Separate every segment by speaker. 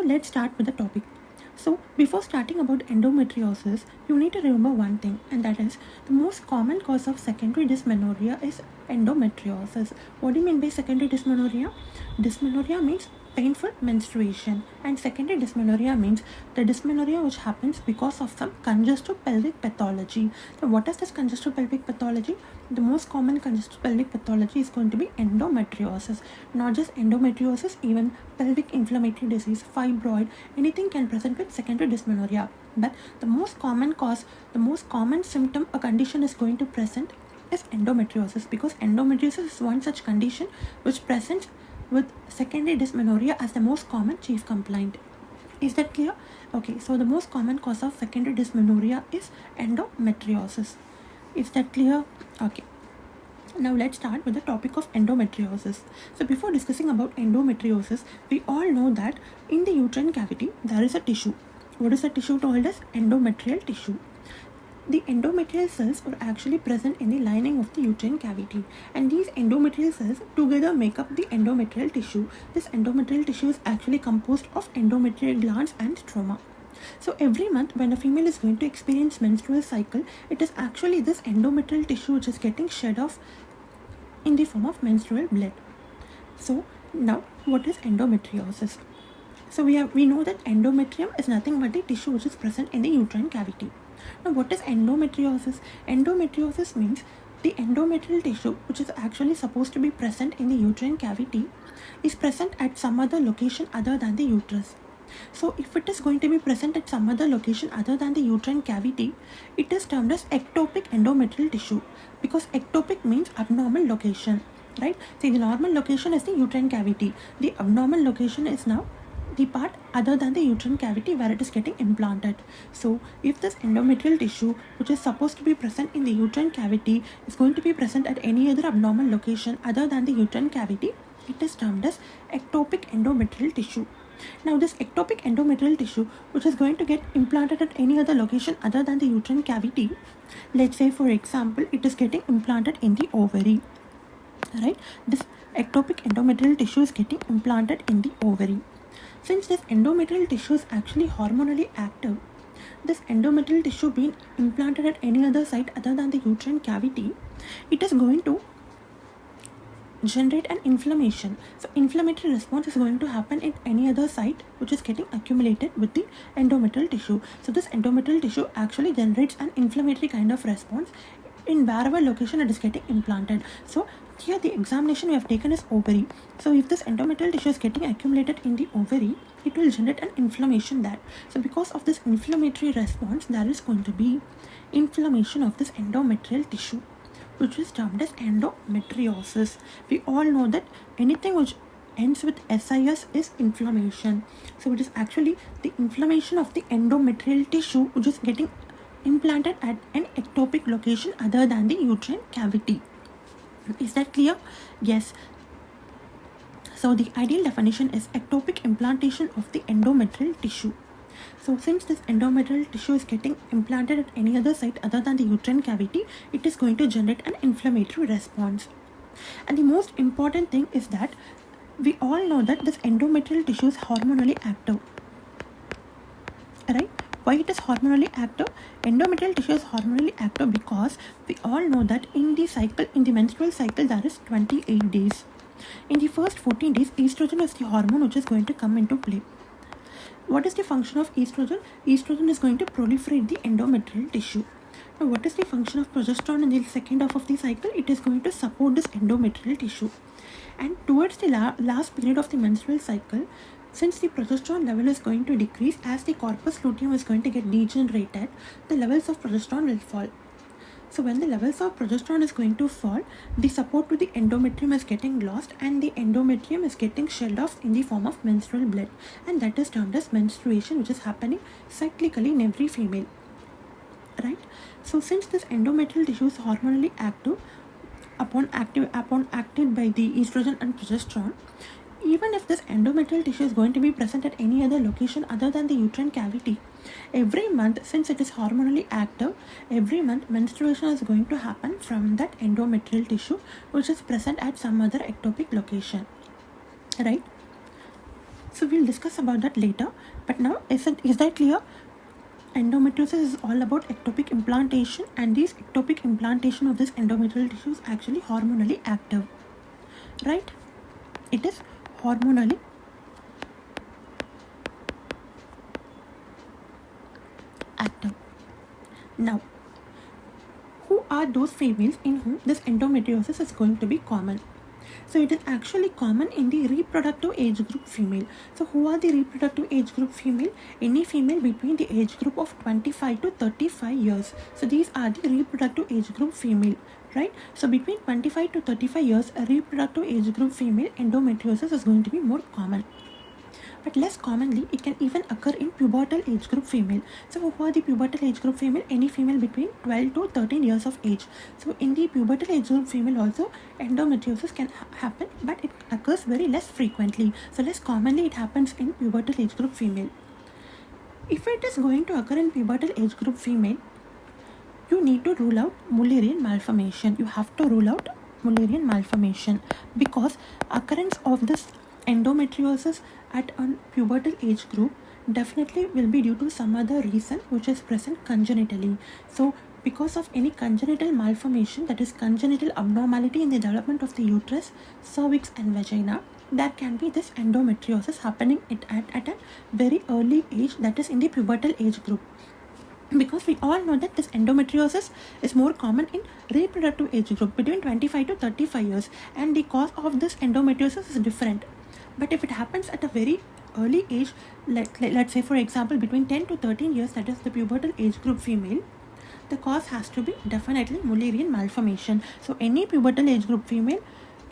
Speaker 1: let's start with the topic. So before starting about endometriosis, you need to remember one thing, and that is the most common cause of secondary dysmenorrhea is endometriosis. What do you mean by secondary dysmenorrhea? Dysmenorrhea means painful menstruation, and secondary dysmenorrhea means the dysmenorrhea which happens because of some congestive pelvic pathology. So what is this congestive pelvic pathology? The most common congestive pelvic pathology is going to be endometriosis. Not just endometriosis, even pelvic inflammatory disease, fibroid, anything can present with secondary dysmenorrhea. But the most common cause, the most common symptom a condition is going to present is endometriosis, because endometriosis is one such condition which presents with secondary dysmenorrhea as the most common chief complaint. Is that clear? Okay, so the most common cause of secondary dysmenorrhea is endometriosis. Is that clear? Okay. Now let's start with the topic of endometriosis. So before discussing about endometriosis, we all know that in the uterine cavity there is a tissue. What is the tissue called as? Endometrial tissue. The endometrial cells are actually present in the lining of the uterine cavity, and these endometrial cells together make up the endometrial tissue. This endometrial tissue is actually composed of endometrial glands and stroma. So every month when a female is going to experience menstrual cycle, it is actually this endometrial tissue which is getting shed off in the form of menstrual blood. So now what is endometriosis? So we know that endometrium is nothing but the tissue which is present in the uterine cavity. Now what is endometriosis? Endometriosis means the endometrial tissue, which is actually supposed to be present in the uterine cavity, is present at some other location other than the uterus. So if it is going to be present at some other location other than the uterine cavity, it is termed as ectopic endometrial tissue, because ectopic means abnormal location, right? See, the normal location is the uterine cavity. The abnormal location is now the part other than the uterine cavity where it is getting implanted. So if this endometrial tissue, which is supposed to be present in the uterine cavity, is going to be present at any other abnormal location other than the uterine cavity, it is termed as ectopic endometrial tissue. Now this ectopic endometrial tissue, which is going to get implanted at any other location other than the uterine cavity, let's say for example it is getting implanted in the ovary, right? This ectopic endometrial tissue is getting implanted in the ovary. Since this endometrial tissue is actually hormonally active, this endometrial tissue being implanted at any other site other than the uterine cavity, it is going to generate an inflammation. So inflammatory response is going to happen at any other site which is getting accumulated with the endometrial tissue. So this endometrial tissue actually generates an inflammatory kind of response in wherever location it is getting implanted. So here the examination we have taken is ovary. So if this endometrial tissue is getting accumulated in the ovary, it will generate an inflammation there. So because of this inflammatory response, there is going to be inflammation of this endometrial tissue, which is termed as endometriosis. We all know that anything which ends with SIS is inflammation. So it is actually the inflammation of the endometrial tissue which is getting implanted at an ectopic location other than the uterine cavity. Is that clear? Yes. So the ideal definition is ectopic implantation of the endometrial tissue. So since this endometrial tissue is getting implanted at any other site other than the uterine cavity, it is going to generate an inflammatory response. And the most important thing is that we all know that this endometrial tissue is hormonally active, right? Why it is hormonally active? Endometrial tissue is hormonally active because we all know that in the cycle, in the menstrual cycle, there is 28 days. In the first 14 days, estrogen is the hormone which is going to come into play. What is the function of estrogen? Estrogen is going to proliferate the endometrial tissue. Now, what is the function of progesterone in the second half of the cycle? It is going to support this endometrial tissue. And towards the last period of the menstrual cycle, since the progesterone level is going to decrease as the corpus luteum is going to get degenerated, the levels of progesterone will fall. So when the levels of progesterone is going to fall, the support to the endometrium is getting lost and the endometrium is getting shed off in the form of menstrual blood, and that is termed as menstruation, which is happening cyclically in every female, right? So since this endometrial tissue is hormonally active, upon acted by the estrogen and progesterone, even if this endometrial tissue is going to be present at any other location other than the uterine cavity, every month, since it is hormonally active, every month menstruation is going to happen from that endometrial tissue which is present at some other ectopic location, right? So we'll discuss about that later. But now, is that clear? Endometriosis is all about ectopic implantation, and this ectopic implantation of this endometrial tissue is actually hormonally active, right? It is hormonally active. Now, who are those females in whom this endometriosis is going to be common? So it is actually common in the reproductive age group female. So who are the reproductive age group female? Any female between the age group of 25 to 35 years. So these are the reproductive age group female, right? So between 25 to 35 years, a reproductive age group female endometriosis is going to be more common. But less commonly, it can even occur in pubertal age group female. So who are the pubertal age group female? Any female between 12 to 13 years of age. So in the pubertal age group female also, endometriosis can happen, but it occurs very less frequently. So less commonly it happens in pubertal age group female. If it is going to occur in pubertal age group female, you need to rule out Mullerian malformation. You have to rule out Mullerian malformation, because occurrence of this endometriosis at a pubertal age group definitely will be due to some other reason which is present congenitally. So because of any congenital malformation, that is congenital abnormality in the development of the uterus, cervix and vagina, there can be this endometriosis happening at a very early age, that is in the pubertal age group. Because we all know that this endometriosis is more common in reproductive age group between 25 to 35 years, and the cause of this endometriosis is different. But if it happens at a very early age, let's say for example between 10 to 13 years, that is the pubertal age group female, the cause has to be definitely Mullerian malformation. So any pubertal age group female,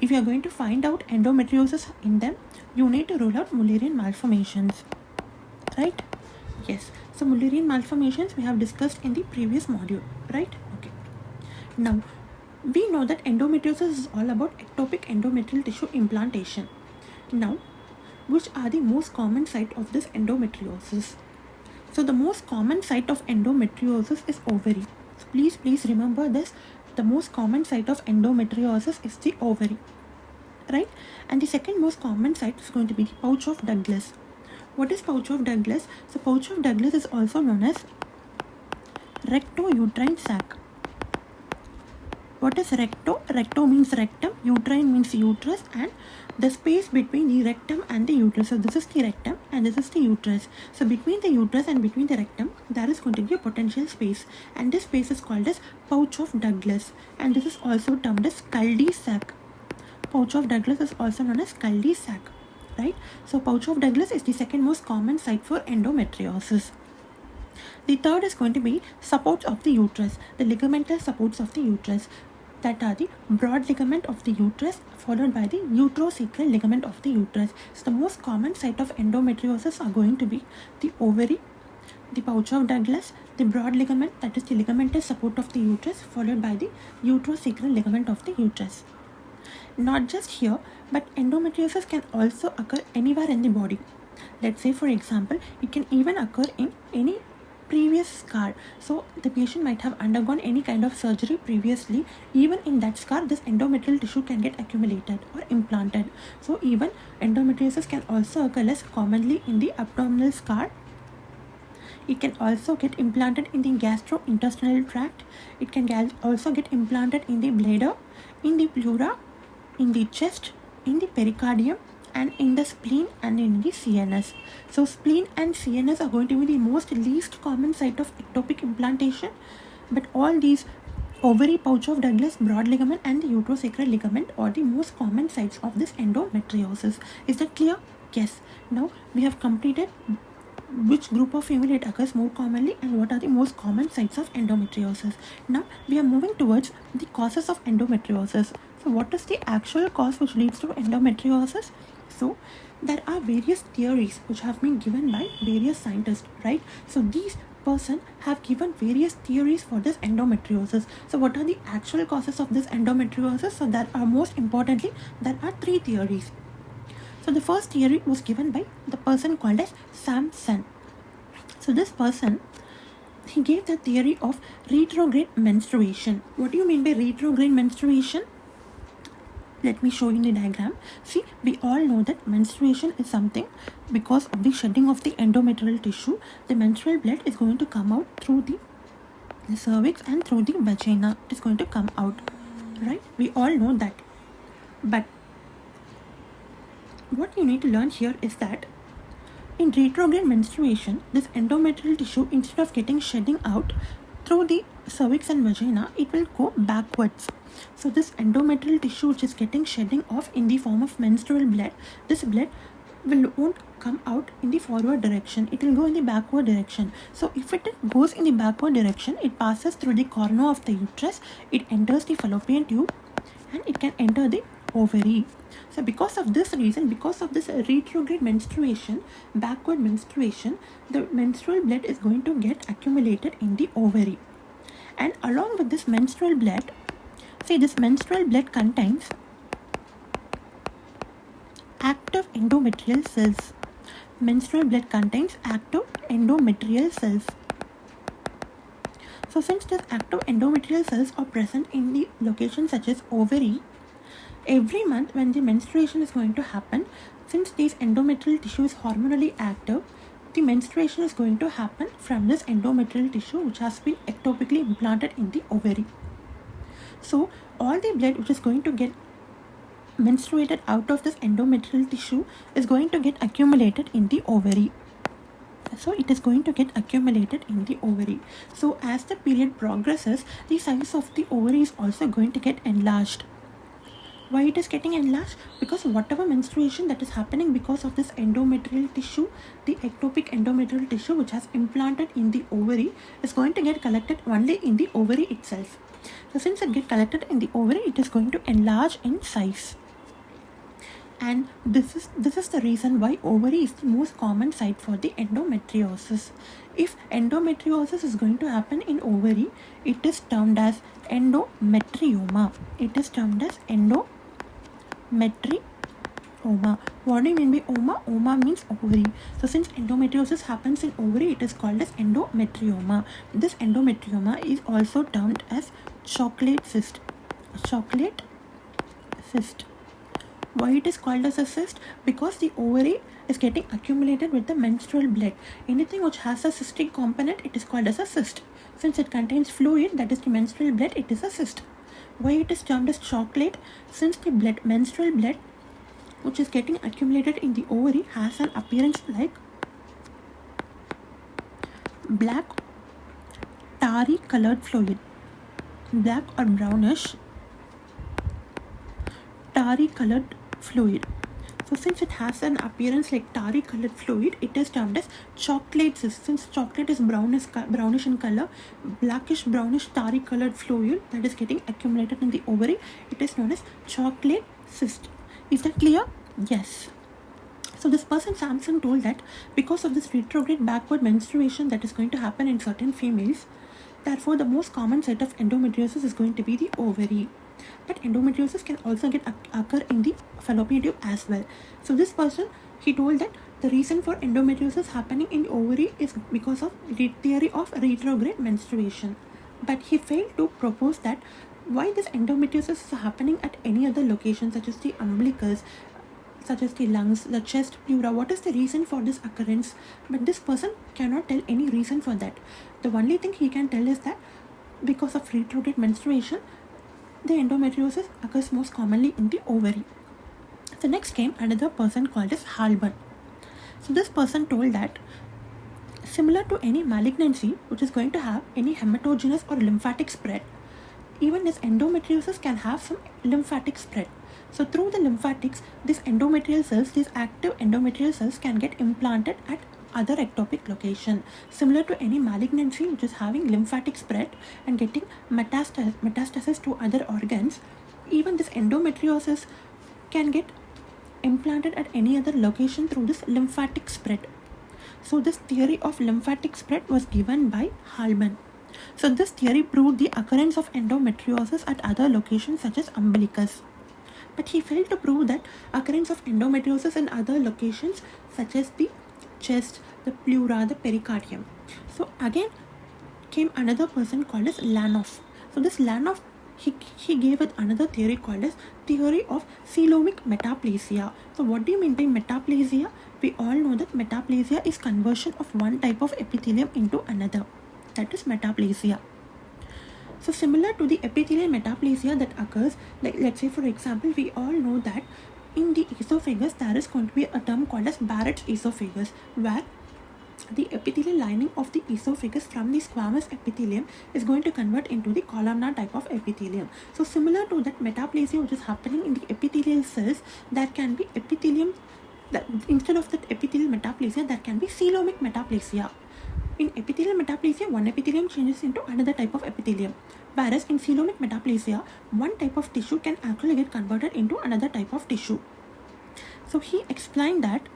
Speaker 1: if you are going to find out endometriosis in them, you need to rule out Mullerian malformations, right? Yes. So Mullerian malformations we have discussed in the previous module, right? Okay. Now, we know that endometriosis is all about ectopic endometrial tissue implantation. Now, which are the most common site of this endometriosis? So the most common site of endometriosis is ovary. So please remember this. The most common site of endometriosis is the ovary, right? And the second most common site is going to be the pouch of Douglas. What is pouch of Douglas? So pouch of Douglas is also known as recto-uterine sac. What is recto? Recto means rectum, uterine means uterus, and the space between the rectum and the uterus. So this is the rectum and this is the uterus. So between the uterus and between the rectum, there is going to be a potential space, and this space is called as pouch of Douglas, and this is also termed as Scaldi sac. Pouch of Douglas is also known as Scaldi sac, right? So pouch of Douglas is the second most common site for endometriosis. The third is going to be supports of the uterus, the ligamental supports of the uterus, that are the broad ligament of the uterus followed by the uterosacral ligament of the uterus. So the most common site of endometriosis are going to be the ovary, the pouch of Douglas, the broad ligament, that is the ligamental support of the uterus, followed by the uterosacral ligament of the uterus. Not just here, but endometriosis can also occur anywhere in the body. Let's say for example, it can even occur in any previous scar. So the patient might have undergone any kind of surgery previously. Even in that scar, this endometrial tissue can get accumulated or implanted. So even endometriosis can also occur less commonly in the abdominal scar. It can also get implanted in the gastrointestinal tract. It can also get implanted in the bladder, in the pleura, in the chest, in the pericardium, and in the spleen and in the CNS. So spleen and CNS are going to be the most least common site of ectopic implantation, but all these ovary, pouch of Douglas, broad ligament and the uterosacral ligament are the most common sites of this endometriosis. Is that clear? Yes. Now we have completed which group of female it occurs more commonly and what are the most common sites of endometriosis. Now we are moving towards the causes of endometriosis. So what is the actual cause which leads to endometriosis? So there are various theories which have been given by various scientists, right? So these persons have given various theories for this endometriosis. So what are the actual causes of this endometriosis? So there are, most importantly, there are three theories. So the first theory was given by the person called as Samson. So this person, he gave the theory of retrograde menstruation. What do you mean by retrograde menstruation? Let me show you in the diagram. See, we all know that menstruation is something because of the shedding of the endometrial tissue. The menstrual blood is going to come out through the cervix and through the vagina. It is going to come out, right? We all know that. But what you need to learn here is that in retrograde menstruation, this endometrial tissue, instead of getting shedding out through the cervix and vagina, it will go backwards. So this endometrial tissue which is getting shedding off in the form of menstrual blood, this blood won't come out in the forward direction. It will go in the backward direction. So if it goes in the backward direction, it passes through the corona of the uterus, it enters the fallopian tube, and it can enter the ovary. So because of this reason, because of this retrograde menstruation, backward menstruation, the menstrual blood is going to get accumulated in the ovary. And along with this menstrual blood, see, this menstrual blood contains active endometrial cells. Menstrual blood contains active endometrial cells. So since these active endometrial cells are present in the locations such as ovary, every month when the menstruation is going to happen, since these endometrial tissue is hormonally active, the menstruation is going to happen from this endometrial tissue which has been ectopically implanted in the ovary. So all the blood which is going to get menstruated out of this endometrial tissue is going to get accumulated in the ovary. So it is going to get accumulated in the ovary. So as the period progresses, the size of the ovary is also going to get enlarged. Why it is getting enlarged? Because whatever menstruation that is happening because of this endometrial tissue, the ectopic endometrial tissue which has implanted in the ovary is going to get collected only in the ovary itself. So since it gets collected in the ovary, it is going to enlarge in size. And this is the reason why ovary is the most common site for the endometriosis. If endometriosis is going to happen in ovary, it is termed as endometrioma. It is termed as endometrioma. What do you mean by oma? Oma means ovary. So since endometriosis happens in ovary, it is called as endometrioma. This endometrioma is also termed as chocolate cyst. Chocolate cyst. Why it is called as a cyst? Because the ovary is getting accumulated with the menstrual blood. Anything which has a cystic component, it is called as a cyst. Since it contains fluid, that is the menstrual blood, it is a cyst. Why it is termed as chocolate? Since the blood, menstrual blood, which is getting accumulated in the ovary, has an appearance like black tarry colored fluid. Black or brownish tarry colored fluid. So since it has an appearance like tarry colored fluid, it is termed as chocolate cyst. Since chocolate is brownish in color, blackish brownish tarry colored fluid that is getting accumulated in the ovary, it is known as chocolate cyst. Is that clear? Yes. So this person Samson told that because of this retrograde backward menstruation that is going to happen in certain females, therefore the most common site of endometriosis is going to be the ovary. But endometriosis can also occur in the fallopian tube as well. So this person, he told that the reason for endometriosis happening in ovary is because of the theory of retrograde menstruation. But he failed to propose that why this endometriosis is happening at any other location such as the umbilicus, such as the lungs, the chest, pleura. What is the reason for this occurrence? But this person cannot tell any reason for that. The only thing he can tell is that because of retrograde menstruation, the endometriosis occurs most commonly in the ovary. So next came another person called as Halban. So this person told that similar to any malignancy which is going to have any hematogenous or lymphatic spread, even this endometriosis can have some lymphatic spread. So through the lymphatics, these endometrial cells, these active endometrial cells can get implanted at other ectopic location. Similar to any malignancy which is having lymphatic spread and getting metastasis to other organs, even this endometriosis can get implanted at any other location through this lymphatic spread. So this theory of lymphatic spread was given by Halban. So this theory proved the occurrence of endometriosis at other locations such as umbilicus. But he failed to prove that occurrence of endometriosis in other locations such as the chest, the pleura, the pericardium. So again came another person called as Lanoff. So this Lanoff he gave it another theory called as theory of coelomic metaplasia. So what do you mean by metaplasia? We all know that metaplasia is conversion of one type of epithelium into another. That is metaplasia. So similar to the epithelial metaplasia that occurs, like let's say for example, we all know that in the esophagus there is going to be a term called as Barrett's esophagus, where the epithelial lining of the esophagus from the squamous epithelium is going to convert into the columnar type of epithelium. So similar to that metaplasia which is happening in the epithelial cells, there can be epithelium, that instead of that epithelial metaplasia, there can be coelomic metaplasia. In epithelial metaplasia, one epithelium changes into another type of epithelium, whereas in coelomic metaplasia, one type of tissue can actually get converted into another type of tissue. So he explained that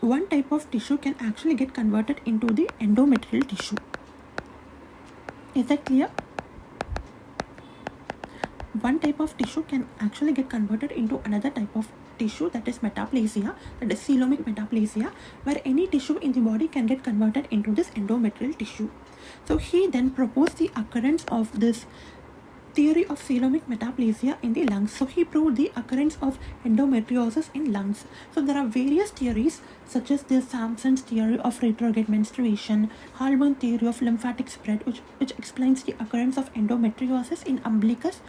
Speaker 1: one type of tissue can actually get converted into the endometrial tissue. Is that clear? One type of tissue can actually get converted into another type of tissue, that is metaplasia, that is coelomic metaplasia, where any tissue in the body can get converted into this endometrial tissue. So he then proposed the occurrence of this theory of coelomic metaplasia in the lungs. So he proved the occurrence of endometriosis in lungs. So there are various theories such as the Sampson's theory of retrograde menstruation, Halburn theory of lymphatic spread, which explains the occurrence of endometriosis in umbilicus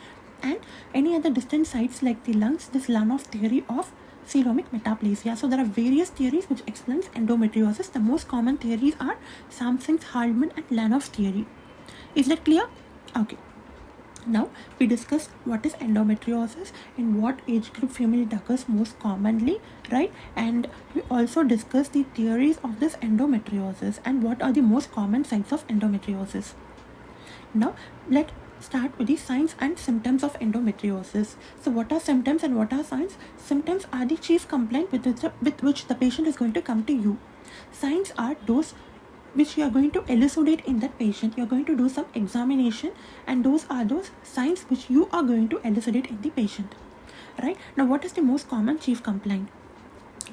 Speaker 1: and any other distant sites like the lungs, this Lanoff theory of coelomic metaplasia. So there are various theories which explains endometriosis. The most common theories are Sampson's, Halburn and Lanoff's theory. Is that clear? Okay. Now we discussed what is endometriosis, in what age group female it occurs most commonly, right? And we also discussed the theories of this endometriosis and what are the most common signs of endometriosis. Now let's start with the signs and symptoms of endometriosis. So what are symptoms and what are signs? Symptoms are the chief complaint with which the patient is going to come to you. Signs are those which you are going to elucidate in that patient. You are going to do some examination, and those are those signs which you are going to elucidate in the patient, right? Now what is the most common chief complaint?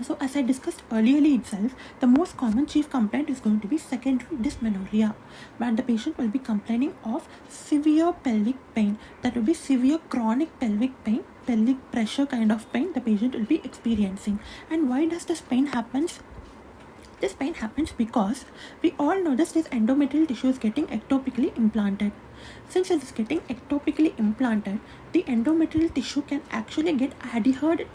Speaker 1: So as I discussed earlier itself, the most common chief complaint is going to be secondary dysmenorrhea, where the patient will be complaining of severe pelvic pain. That will be severe chronic pelvic pain, pelvic pressure kind of pain the patient will be experiencing. And why does this pain happens? This pain happens because we all know this endometrial tissue is getting ectopically implanted. Since it is getting ectopically implanted, the endometrial tissue can actually get adhered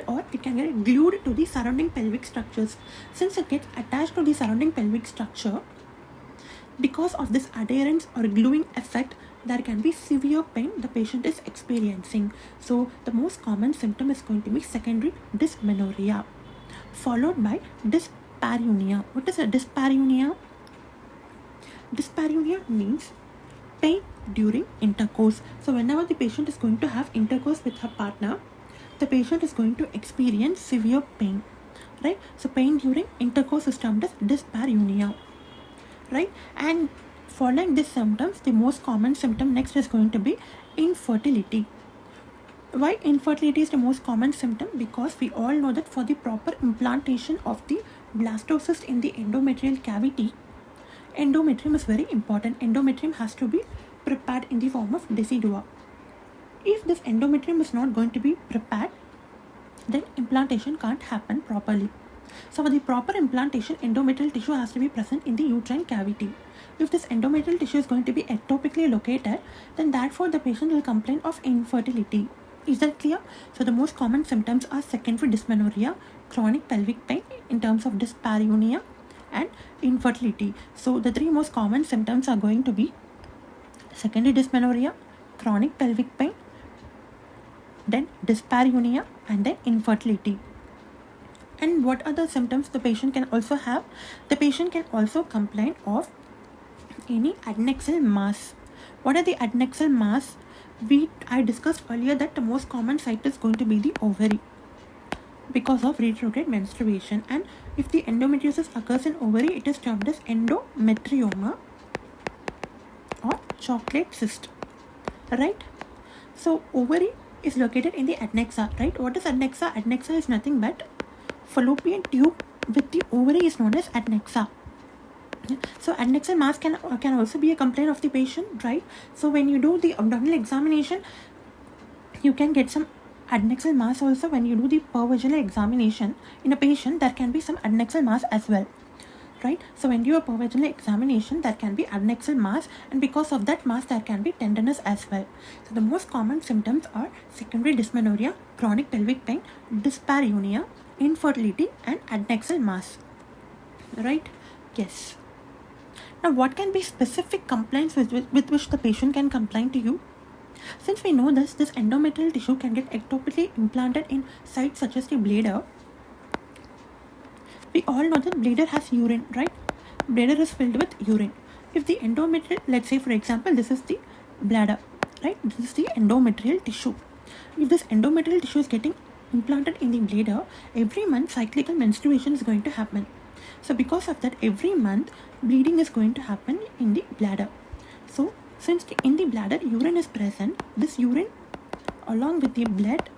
Speaker 1: or it can get glued to the surrounding pelvic structures. Since it gets attached to the surrounding pelvic structure, because of this adherence or gluing effect, there can be severe pain the patient is experiencing. So the most common symptom is going to be secondary dysmenorrhea, followed by dyspareunia. What is a dyspareunia? Dyspareunia means pain during intercourse. So whenever the patient is going to have intercourse with her partner, the patient is going to experience severe pain, right? So pain during intercourse is termed as dyspareunia, right? And following these symptoms, the most common symptom next is going to be infertility. Why infertility is the most common symptom? Because we all know that for the proper implantation of the blastocyst in the endometrial cavity, endometrium is very important. Endometrium has to be prepared in the form of decidua. If this endometrium is not going to be prepared, then implantation can't happen properly. So for the proper implantation, endometrial tissue has to be present in the uterine cavity. If this endometrial tissue is going to be ectopically located, then therefore the patient will complain of infertility. Is that clear? So the most common symptoms are secondary dysmenorrhea, chronic pelvic pain in terms of dyspareunia, and infertility. So the three most common symptoms are going to be secondary dysmenorrhea, chronic pelvic pain, then dyspareunia, and then infertility. And what are the symptoms the patient can also have? The patient can also complain of any adnexal mass. What are the adnexal mass? I discussed earlier that the most common site is going to be the ovary because of retrograde menstruation. And if the endometriosis occurs in ovary, it is termed as endometrioma or chocolate cyst, right? So ovary is located in the adnexa, right? What is adnexa? Adnexa is nothing but fallopian tube with the ovary is known as adnexa. So adnexal mass can also be a complaint of the patient, right? So when you do the abdominal examination, you can get some adnexal mass also. When you do the pervaginal examination in a patient, there can be some adnexal mass as well, right? So when you do a pervaginal examination, there can be adnexal mass, and because of that mass there can be tenderness as well. So the most common symptoms are secondary dysmenorrhea, chronic pelvic pain, dyspareunia, infertility, and adnexal mass, right? Yes. Now what can be specific complaints with which the patient can complain to you? Since we know this endometrial tissue can get ectopically implanted in sites such as the bladder. We all know that bladder has urine, right? Bladder is filled with urine. If the endometrial, let's say for example, this is the bladder, right? This is the endometrial tissue. If this endometrial tissue is getting implanted in the bladder, every month cyclical menstruation is going to happen. So because of that, every month bleeding is going to happen in the bladder. So since in the bladder urine is present, this urine along with the blood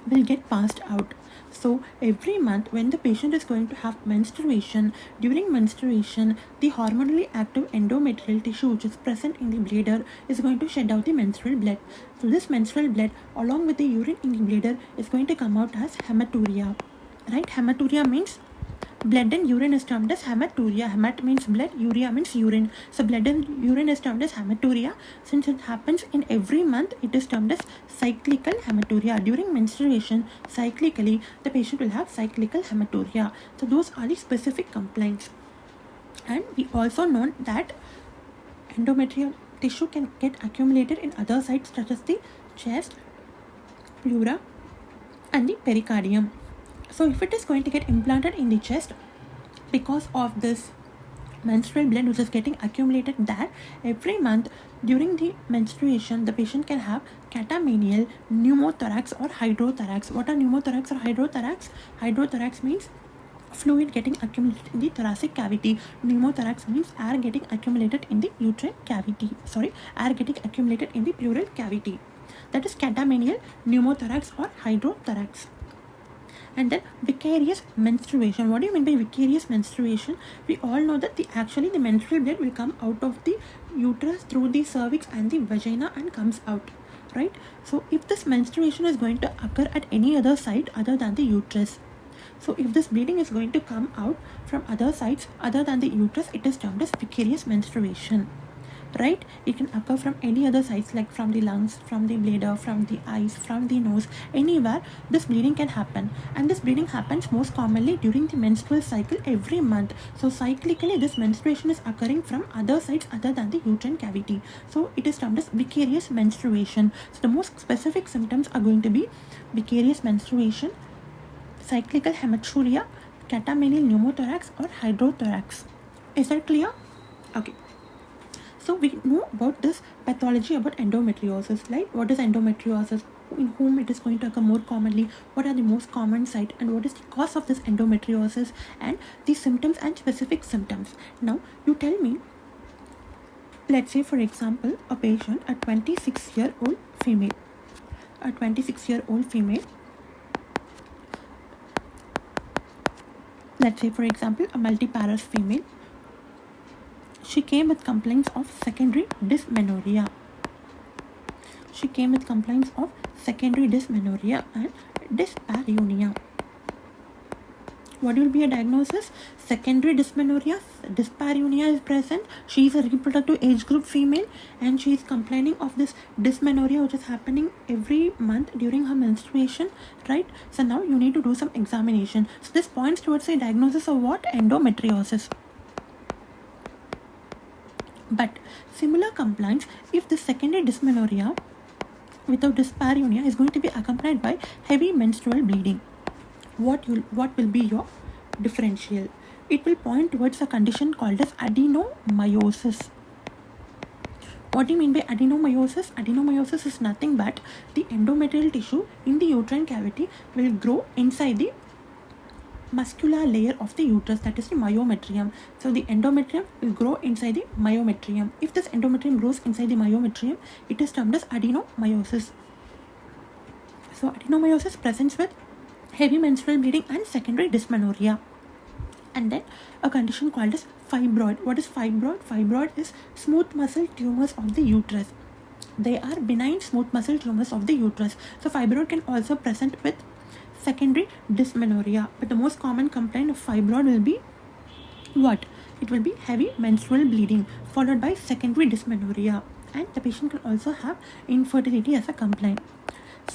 Speaker 1: will get passed out. So every month when the patient is going to have menstruation, during menstruation the hormonally active endometrial tissue which is present in the bladder is going to shed out the menstrual blood. So this menstrual blood along with the urine in the bladder is going to come out as hematuria, right? Hematuria means blood and urine is termed as hematuria. Hemat means blood, urea means urine. So blood and urine is termed as hematuria. Since it happens in every month, it is termed as cyclical hematuria. During menstruation, cyclically, the patient will have cyclical hematuria. So those are the specific complaints. And we also know that endometrial tissue can get accumulated in other sites such as the chest, pleura, and the pericardium. So if it is going to get implanted in the chest, because of this menstrual blood which is getting accumulated there, every month during the menstruation the patient can have catamenial, pneumothorax or hydrothorax. What are pneumothorax or hydrothorax? Hydrothorax means fluid getting accumulated in the thoracic cavity. Pneumothorax means air getting accumulated in the uterine cavity. Air getting accumulated in the pleural cavity. That is catamenial, pneumothorax or hydrothorax. And then vicarious menstruation. What do you mean by vicarious menstruation? We all know that the menstrual blood will come out of the uterus through the cervix and the vagina and comes out, right? So if this menstruation is going to occur at any other site other than the uterus, so if this bleeding is going to come out from other sites other than the uterus, it is termed as vicarious menstruation, right? It can occur from any other sites like from the lungs, from the bladder, from the eyes, from the nose, anywhere this bleeding can happen. And this bleeding happens most commonly during the menstrual cycle every month. So cyclically this menstruation is occurring from other sites other than the uterine cavity. So it is termed as vicarious menstruation. So the most specific symptoms are going to be vicarious menstruation, cyclical hematuria, catamenial pneumothorax or hydrothorax. Is that clear? Okay. So we know about this pathology about endometriosis, right? What is endometriosis? In whom it is going to occur more commonly? What are the most common site? And what is the cause of this endometriosis? And the symptoms and specific symptoms. Now, you tell me, let's say for example, a patient, a 26-year-old female. A 26-year-old female. Let's say for example, a multiparous female. She came with complaints of secondary dysmenorrhea. And dyspareunia. What will be a diagnosis? Secondary dysmenorrhea, dyspareunia is present. She is a reproductive age group female and she is complaining of this dysmenorrhea which is happening every month during her menstruation, right? So now you need to do some examination. So this points towards a diagnosis of what? Endometriosis. But similar complaints, if the secondary dysmenorrhea without dyspareunia is going to be accompanied by heavy menstrual bleeding, what will be your differential? It will point towards a condition called as adenomyosis. What do you mean by adenomyosis? Adenomyosis is nothing but the endometrial tissue in the uterine cavity will grow inside the muscular layer of the uterus, that is the myometrium. So the endometrium will grow inside the myometrium. If this endometrium grows inside the myometrium, it is termed as adenomyosis. So adenomyosis presents with heavy menstrual bleeding and secondary dysmenorrhea. And then a condition called as fibroid. What is fibroid? Fibroid is smooth muscle tumors of the uterus. They are benign smooth muscle tumors of the uterus. So fibroid can also present with secondary dysmenorrhea. But the most common complaint of fibroid will be what? It will be heavy menstrual bleeding followed by secondary dysmenorrhea. And the patient can also have infertility as a complaint.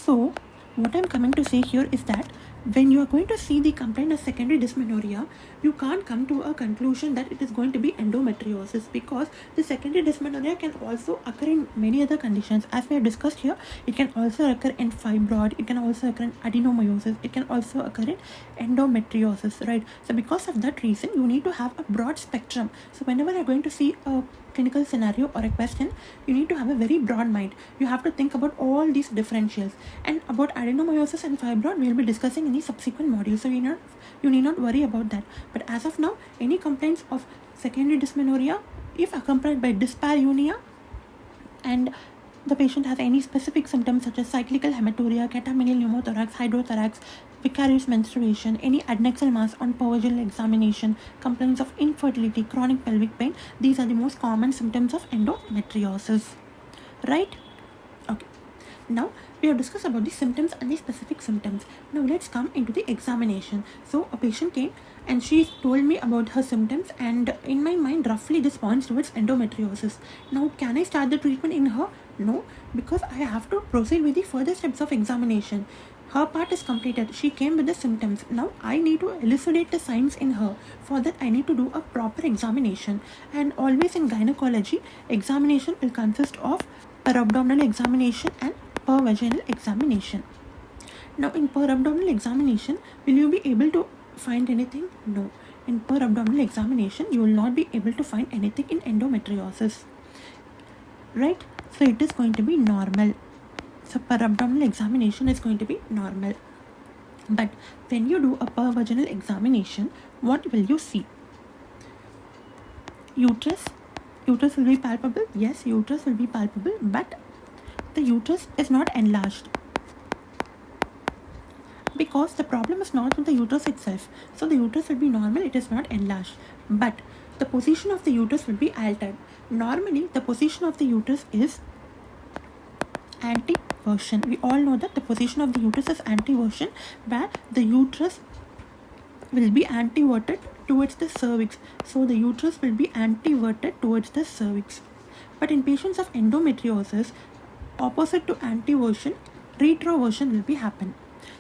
Speaker 1: So what I'm coming to say here is that when you are going to see the complaint of secondary dysmenorrhea, you can't come to a conclusion that it is going to be endometriosis, because the secondary dysmenorrhea can also occur in many other conditions. As we have discussed here, it can also occur in fibroid, it can also occur in adenomyosis, it can also occur in endometriosis, right? So because of that reason, you need to have a broad spectrum. So whenever you're going to see a clinical scenario or a question, you need to have a very broad mind. You have to think about all these differentials. And about adenomyosis and fibroid, we will be discussing in the subsequent modules, so you need not worry about that. But as of now, any complaints of secondary dysmenorrhea, if accompanied by dyspareunia, and the patient has any specific symptoms such as cyclical hematuria, catamenial pneumothorax, hydrothorax, vicarious menstruation, any adnexal mass on pervaginal examination, complaints of infertility, chronic pelvic pain, these are the most common symptoms of endometriosis, right? Okay. Now we have discussed about the symptoms and the specific symptoms. Now let's come into the examination. So a patient came and she told me about her symptoms, and in my mind roughly this points towards endometriosis. Now can I start the treatment in her? No, because I have to proceed with the further steps of examination. Her part is completed. She came with the symptoms. Now I need to elucidate the signs in her. For that I need to do a proper examination. And always in gynecology, examination will consist of per-abdominal examination and per-vaginal examination. Now in per-abdominal examination, will you be able to find anything? No. In per-abdominal examination, you will not be able to find anything in endometriosis, right? So it is going to be normal. So per-abdominal examination is going to be normal. But when you do a per-vaginal examination, what will you see? Uterus will be palpable. Yes, uterus will be palpable, but the uterus is not enlarged, because the problem is not with the uterus itself. So the uterus will be normal, it is not enlarged, but the position of the uterus will be altered. Normally the position of the uterus is anteversion. We all know that the position of the uterus is anteversion, where the uterus will be anteverted towards the cervix. So the uterus will be anteverted towards the cervix. But in patients of endometriosis, opposite to anteversion, retroversion will be happen.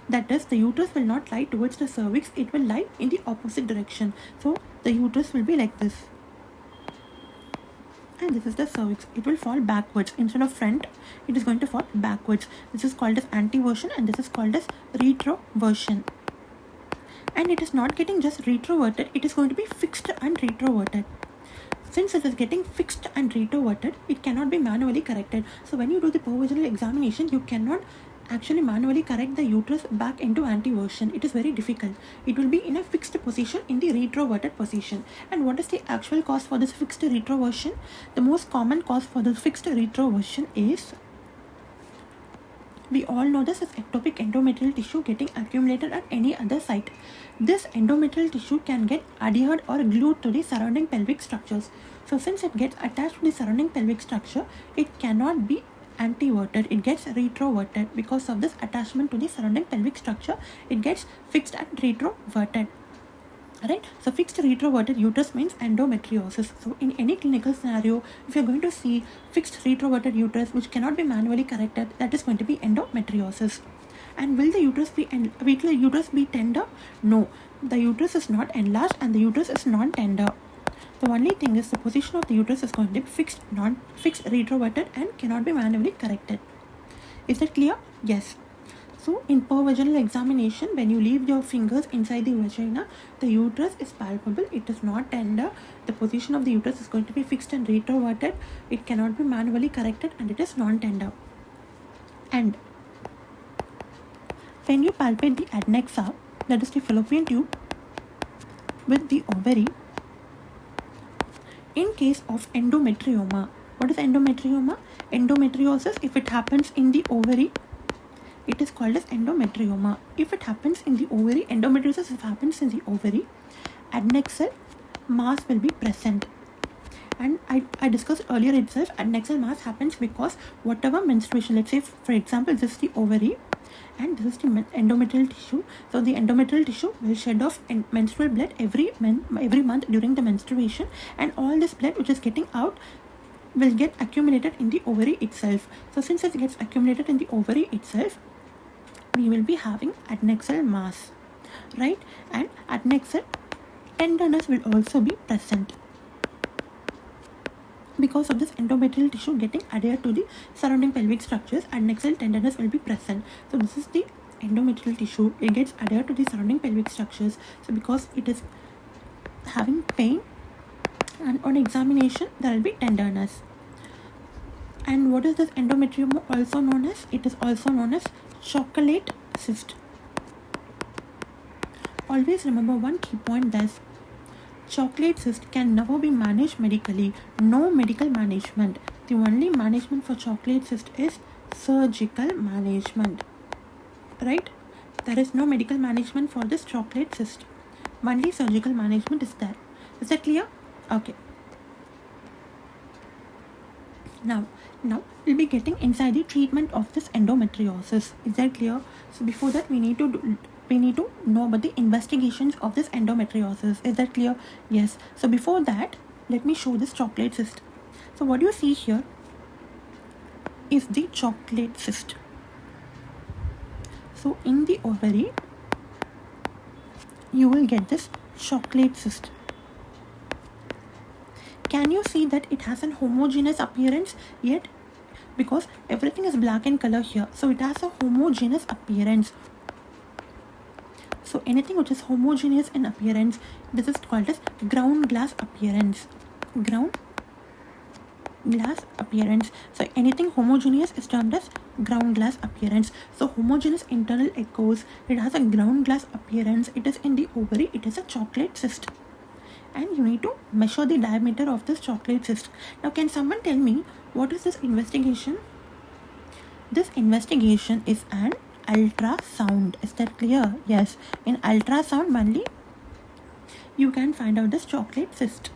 Speaker 1: That is, the uterus will not lie towards the cervix, it will lie in the opposite direction. So the uterus will be like this, and this is the cervix. It will fall backwards instead of front. It is going to fall backwards. This is called as anteversion, and this is called as retroversion. And it is not getting just retroverted, it is going to be fixed and retroverted. Since it is getting fixed and retroverted, it cannot be manually corrected. So when you do the per-vaginal examination, you cannot actually manually correct the uterus back into anteversion. It is very difficult. It will be in a fixed position in the retroverted position. And what is the actual cause for this fixed retroversion? The most common cause for the fixed retroversion is, we all know this, is ectopic endometrial tissue getting accumulated at any other site. This endometrial tissue can get adhered or glued to the surrounding pelvic structures. So since it gets attached to the surrounding pelvic structure, it cannot be anteverted, it gets retroverted. Because of this attachment to the surrounding pelvic structure, it gets fixed and retroverted. Right? So fixed retroverted uterus means endometriosis. So in any clinical scenario, if you're going to see fixed retroverted uterus which cannot be manually corrected, that is going to be endometriosis. And will the uterus be tender? No, the uterus is not enlarged and the uterus is non-tender. The only thing is the position of the uterus is going to be fixed retroverted and cannot be manually corrected. Is that clear? Yes. So in per-vaginal examination, when you leave your fingers inside the vagina, the uterus is palpable, it is not tender, the position of the uterus is going to be fixed and retroverted, it cannot be manually corrected, and it is non-tender. And when you palpate the adnexa, that is the fallopian tube, with the ovary, in case of endometrioma, what is endometrioma? Endometriosis, if it happens in the ovary, it is called as endometrioma. If it happens in the ovary, endometriosis happens in the ovary, adnexal mass will be present. And I discussed earlier itself, adnexal mass happens because whatever menstruation, let's say for example this is the ovary and this is the endometrial tissue. So the endometrial tissue will shed off menstrual blood every month during the menstruation, and all this blood which is getting out will get accumulated in the ovary itself. So since it gets accumulated in the ovary itself, we will be having adnexal mass, right? And adnexal tenderness will also be present because of this endometrial tissue getting adhered to the surrounding pelvic structures. Adnexal tenderness will be present. So this is the endometrial tissue, it gets adhered to the surrounding pelvic structures. So because it is having pain, and on examination there will be tenderness. And what is this endometrium also known as? It is also known as chocolate cyst. Always remember one key point, that chocolate cyst can never be managed medically. No medical management. The only management for chocolate cyst is surgical management, right? There is no medical management for this chocolate cyst. Only surgical management is there. Is that clear? Okay. Now we'll be getting inside the treatment of this endometriosis. Is that clear? So before that, we need to know about the investigations of this endometriosis. Is that clear? Yes. So before that, let me show this chocolate cyst. So what you see here is the chocolate cyst. So in the ovary, you will get this chocolate cyst. Can you see that it has an homogeneous appearance? Yet, because everything is black in color here, so it has a homogeneous appearance. So anything which is homogeneous in appearance, this is called as ground glass appearance. Ground glass appearance. So anything homogeneous is termed as ground glass appearance. So homogeneous internal echoes, it has a ground glass appearance, it is in the ovary, it is a chocolate cyst. And you need to measure the diameter of this chocolate cyst. Now can someone tell me what is this investigation? This investigation is an ultrasound. Is that clear? Yes. In ultrasound only you can find out this chocolate cyst.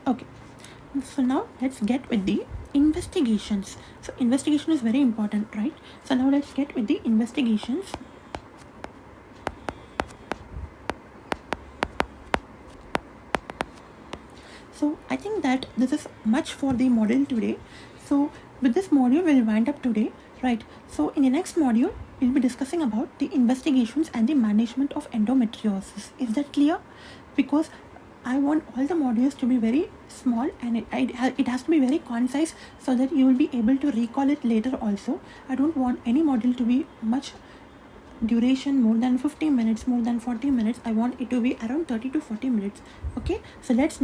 Speaker 1: Okay. So now let's get with the investigations. So investigation is very important, right? So now let's get with the investigations. So I think that this is much for the module today. So with this module we'll wind up today, right? So in the next module we'll be discussing about the investigations and the management of endometriosis. Is that clear? Because I want all the modules to be very small and it has to be very concise so that you will be able to recall it later also. I don't want any module to be much duration, more than 50 minutes, more than 40 minutes. I want it to be around 30 to 40 minutes. Okay, so let's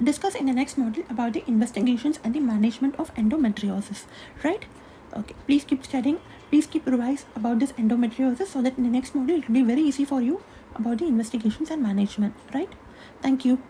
Speaker 1: discuss in the next module about the investigations and the management of endometriosis, right? Okay, please keep studying, please keep revise about this endometriosis so that in the next module it will be very easy for you about the investigations and management, right? Thank you.